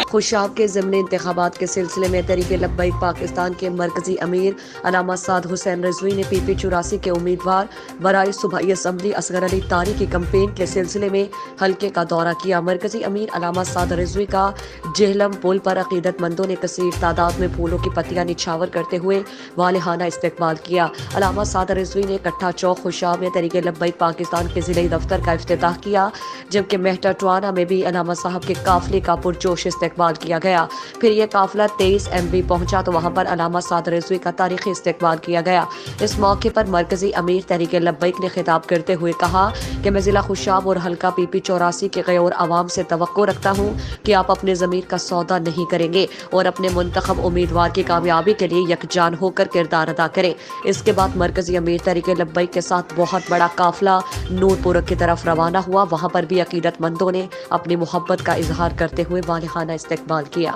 خوشاب کے ضمن انتخابات کے سلسلے میں تحریک لبیک پاکستان کے مرکزی امیر علامہ سعد حسین رضوی نے پی پی 84 کے امیدوار برائے صوبائی اسمبلی اصغر علی طاری کی کمپین کے سلسلے میں حلقے کا دورہ کیا۔ مرکزی امیر علامہ سعد رضوی کا جہلم پل پر عقیدت مندوں نے کثیر تعداد میں پھولوں کی پتیاں نچھاور کرتے ہوئے والہانہ استقبال کیا۔ علامہ سعد رضوی نے کٹھا چوک خوشاب میں تحریک لبیک پاکستان کے ضلعی دفتر کا افتتاح کیا، جبکہ مہٹا ٹوانا میں بھی علامہ صاحب کے قافلے کا پرجوش استقبال کیا گیا۔ پھر یہ قافلہ 23 MB پہنچا تو وہاں پر علامہ سعد رضوی کا تاریخی استقبال کیا گیا۔ اس موقع پر مرکزی امیر تحریک لبیک نے خطاب کرتے ہوئے کہا کہ میں ضلع خوشاب اور حلقہ پی پی 84 کے غیور عوام سے توقع رکھتا ہوں کہ آپ اپنے ضمیر کا سودا نہیں کریں گے اور اپنے منتخب امیدوار کی کامیابی کے لیے یکجان ہو کر کردار ادا کریں۔ اس کے بعد مرکزی امیر تحریک لبیک کے ساتھ بہت بڑا قافلہ نور پور کی طرف روانہ ہوا۔ وہاں پر بھی عقیدت مندوں نے اپنی محبت کا اظہار کرتے ہوئے والہانہ استقبال کیا۔